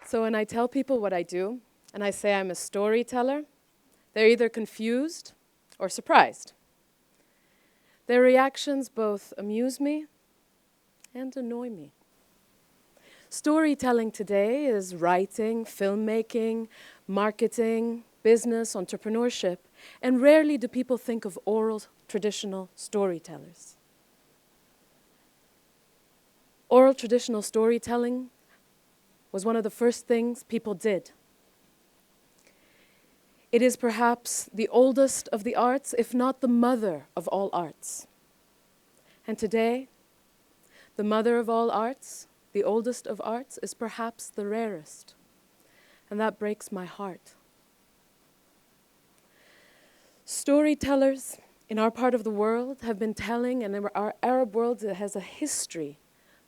So when I tell people what I do, and I say I'm a storyteller, they're either confused or surprised. Their reactions both amuse me and annoy me. Storytelling today is writing, filmmaking, marketing, business, entrepreneurship, and rarely do people think of oral, traditional storytellers. Oral, traditional storytelling was one of the first things people did. It is perhaps the oldest of the arts, if not the mother of all arts. And today, the mother of all arts, the oldest of arts, is perhaps the rarest. And that breaks my heart. Storytellers in our part of the world have been telling, and in our Arab world has a history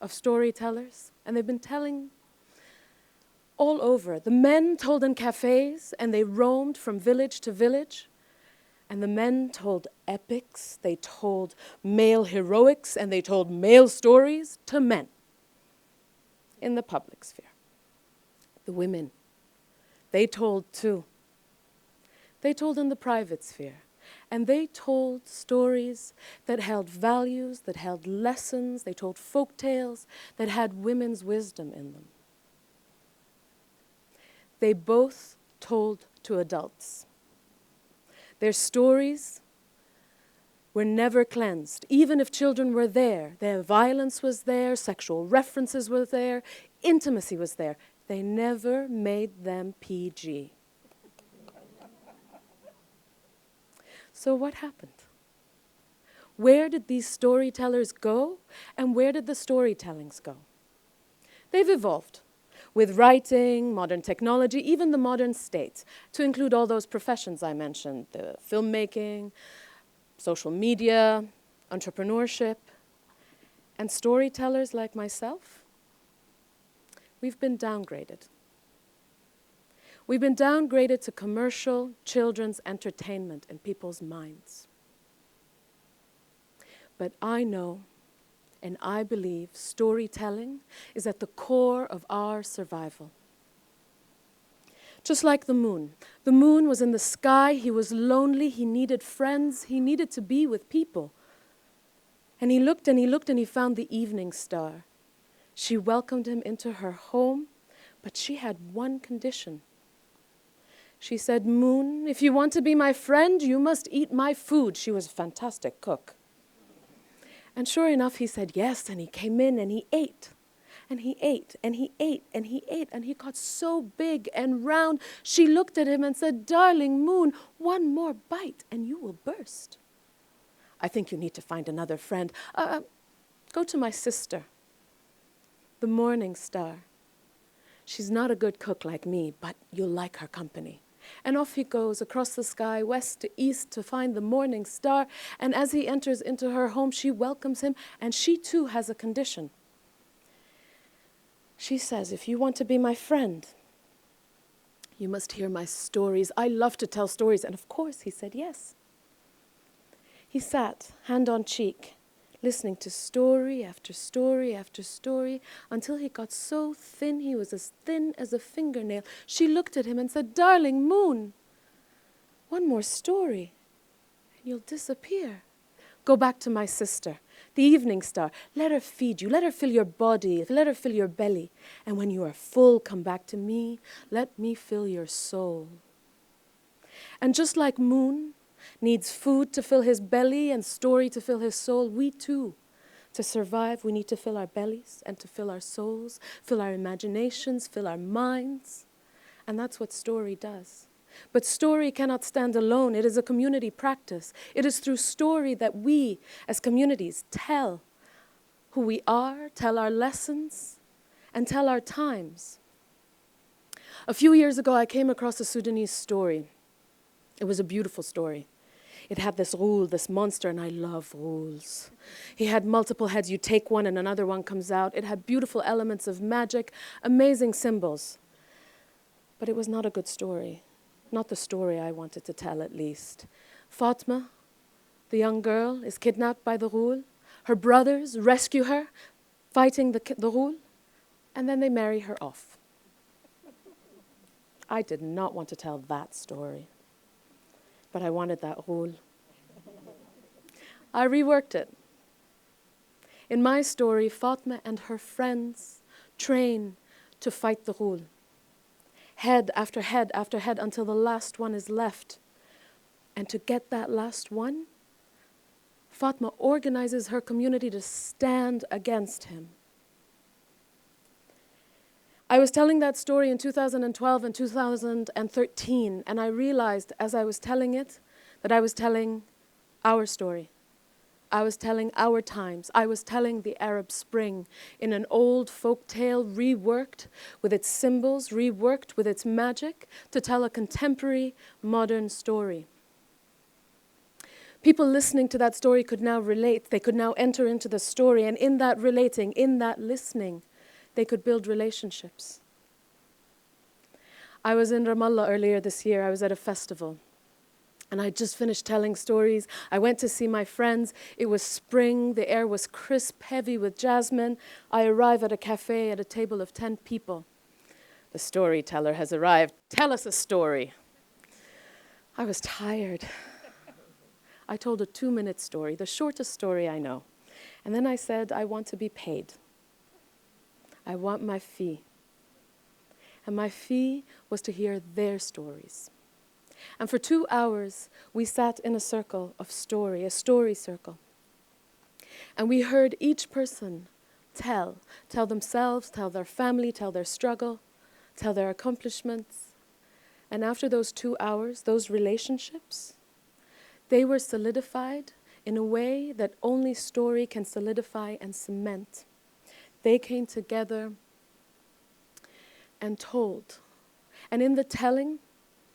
of storytellers, and they've been telling all over. The men told in cafes, and they roamed from village to village. And the men told epics, they told male heroics, and they told male stories to men in the public sphere. The women, they told too. They told in the private sphere. And they told stories that held values, that held lessons. They told folk tales that had women's wisdom in them. They both told to adults. Their stories were never cleansed. Even if children were there, their violence was there, sexual references were there, intimacy was there. They never made them PG. So what happened? Where did these storytellers go, and where did the storytellings go? They've evolved with writing, modern technology, even the modern state, to include all those professions I mentioned, the filmmaking, social media, entrepreneurship, and storytellers like myself. We've been downgraded. We've been downgraded to commercial children's entertainment in people's minds. But I know and I believe storytelling is at the core of our survival. Just like the moon. The moon was in the sky, he was lonely, he needed friends, he needed to be with people. And he looked and he looked and he found the evening star. She welcomed him into her home, but she had one condition. She said, "Moon, if you want to be my friend, you must eat my food." She was a fantastic cook. And sure enough, he said yes, and he came in and he ate. And he ate, and he ate, and he ate, and he got so big and round. She looked at him and said, "Darling moon, one more bite and you will burst. I think you need to find another friend. Go to my sister, the morning star. She's not a good cook like me, but you'll like her company." And off he goes across the sky, west to east, to find the morning star. And as he enters into her home, she welcomes him, and she too has a condition. She says, "If you want to be my friend, you must hear my stories. I love to tell stories." And of course, he said yes. He sat, hand on cheek, listening to story after story after story, until he got so thin he was as thin as a fingernail. She looked at him and said, "Darling moon, one more story and you'll disappear. Go back to my sister, the evening star. Let her feed you, let her fill your body, let her fill your belly. And when you are full, come back to me, let me fill your soul." And just like moon needs food to fill his belly and story to fill his soul, we too, to survive, we need to fill our bellies and to fill our souls, fill our imaginations, fill our minds. And that's what story does. But story cannot stand alone. It is a community practice. It is through story that we, as communities, tell who we are, tell our lessons, and tell our times. A few years ago, I came across a Sudanese story. It was a beautiful story. It had this rule, this monster, and I love rules. He had multiple heads. You take one and another one comes out. It had beautiful elements of magic, amazing symbols. But it was not a good story. Not the story I wanted to tell, at least. Fatma, the young girl, is kidnapped by the rule. Her brothers rescue her, fighting the rule, and then they marry her off. I did not want to tell that story, but I wanted that rôle. I reworked it. In my story, Fatma and her friends train to fight the ghul. Head after head after head until the last one is left. And to get that last one, Fatma organizes her community to stand against him. I was telling that story in 2012 and 2013, and I realized as I was telling it that I was telling our story. I was telling our times. I was telling the Arab Spring in an old folk tale reworked with its symbols, reworked with its magic to tell a contemporary, modern story. People listening to that story could now relate. They could now enter into the story, and in that relating, in that listening, they could build relationships. I was in Ramallah earlier this year. I was at a festival. And I just finished telling stories. I went to see my friends. It was spring. The air was crisp, heavy with jasmine. I arrive at a cafe at a table of 10 people. The storyteller has arrived. Tell us a story. I was tired. I told a 2-minute story, the shortest story I know. And then I said, I want to be paid. I want my fee. And my fee was to hear their stories. And for 2 hours, we sat in a circle of story, a story circle. And we heard each person tell themselves, tell their family, tell their struggle, tell their accomplishments. And after those 2 hours, those relationships, they were solidified in a way that only story can solidify and cement. They came together and told. And in the telling,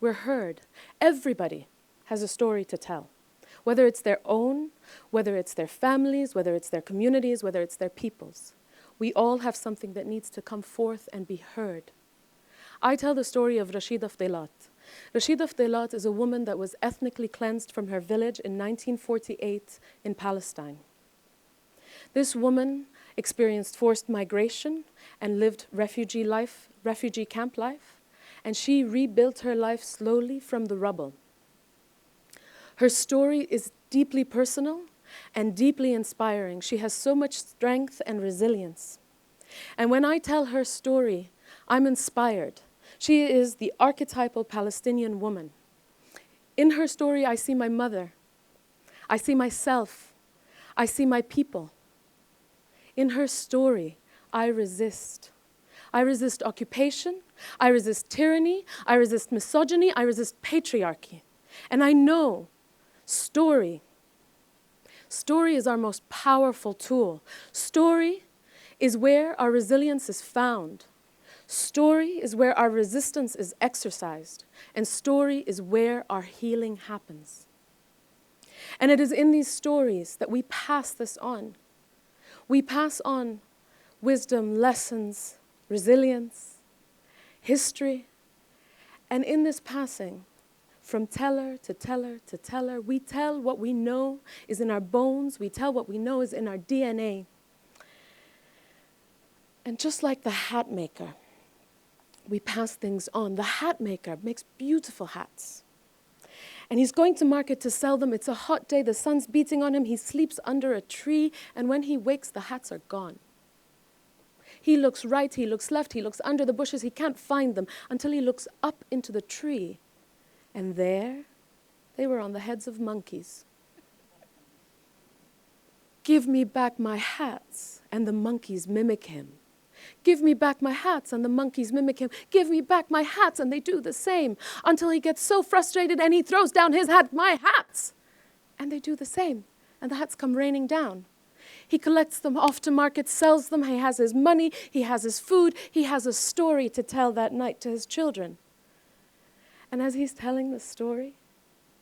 we're heard. Everybody has a story to tell, whether it's their own, whether it's their families, whether it's their communities, whether it's their peoples. We all have something that needs to come forth and be heard. I tell the story of Rashida Fdelat. Rashida Fdelat is a woman that was ethnically cleansed from her village in 1948 in Palestine. This woman experienced forced migration and lived refugee camp life. And she rebuilt her life slowly from the rubble. Her story is deeply personal and deeply inspiring. She has so much strength and resilience. And when I tell her story, I'm inspired. She is the archetypal Palestinian woman. In her story, I see my mother. I see myself. I see my people. In her story, I resist. I resist occupation. I resist tyranny. I resist misogyny. I resist patriarchy. And I know story is our most powerful tool. Story is where our resilience is found. Story is where our resistance is exercised. And story is where our healing happens. And it is in these stories that we pass this on. We pass on wisdom, lessons, resilience, history. And in this passing, from teller to teller to teller, we tell what we know is in our bones. We tell what we know is in our DNA. And just like the hat maker, we pass things on. The hat maker makes beautiful hats. And he's going to market to sell them. It's a hot day. The sun's beating on him. He sleeps under a tree. And when he wakes, the hats are gone. He looks right, he looks left, he looks under the bushes. He can't find them until he looks up into the tree. And there, they were on the heads of monkeys. Give me back my hats, and the monkeys mimic him. Give me back my hats, and the monkeys mimic him. Give me back my hats, and they do the same, until he gets so frustrated and he throws down his hat, my hats! And they do the same, and the hats come raining down. He collects them off to market, sells them, he has his money, he has his food, he has a story to tell that night to his children. And as he's telling the story,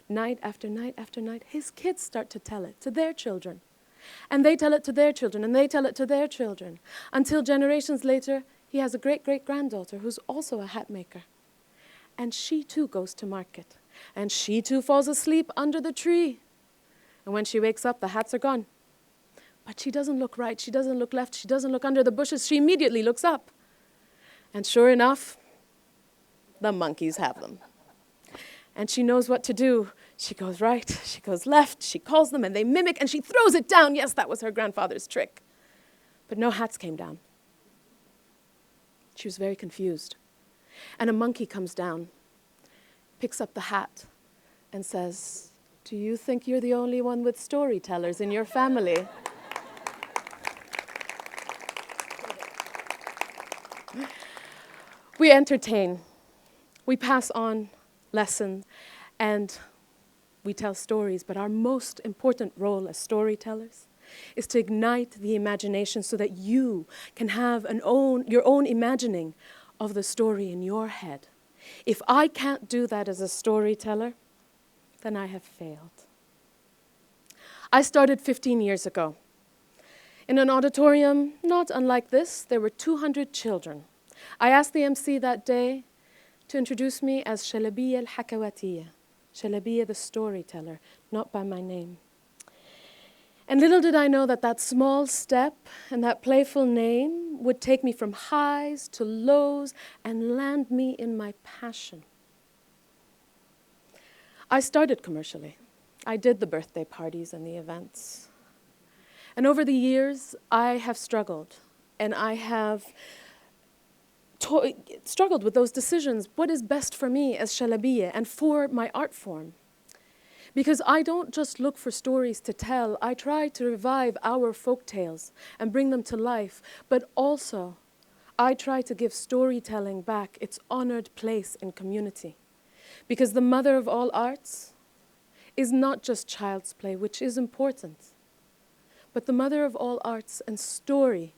night after night after night, his kids start to tell it to their children. And they tell it to their children, and they tell it to their children, until generations later, he has a great-great-granddaughter who's also a hat maker. And she too goes to market, and she too falls asleep under the tree. And when she wakes up, the hats are gone. But she doesn't look right, she doesn't look left, she doesn't look under the bushes, she immediately looks up. And sure enough, The monkeys have them. And she knows what to do. She goes right, she goes left, she calls them and they mimic and she throws it down. Yes, that was her grandfather's trick. But no hats came down. She was very confused. And a monkey comes down, picks up the hat and says, "Do you think you're the only one with storytellers in your family?" We entertain, we pass on lessons, and we tell stories, but our most important role as storytellers is to ignite the imagination so that you can have your own imagining of the story in your head. If I can't do that as a storyteller, then I have failed. I started 15 years ago. In an auditorium not unlike this, there were 200 children. I asked the MC that day to introduce me as Shalabieh Al Hakawatieh, Shalabieh the storyteller, not by my name. And little did I know that that small step and that playful name would take me from highs to lows and land me in my passion. I started commercially. I did the birthday parties and the events. And over the years, I have struggled, and I have struggled with those decisions. What is best for me as Shalabieh and for my art form? Because I don't just look for stories to tell, I try to revive our folk tales and bring them to life, but also I try to give storytelling back its honored place in community. Because the mother of all arts is not just child's play, which is important, but the mother of all arts and story.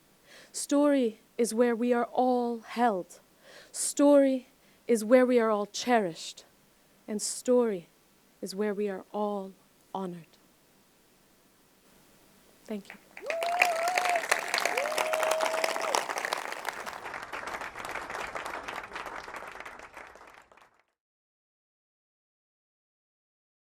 Story is where we are all held. Story is where we are all cherished. And story is where we are all honored. Thank you.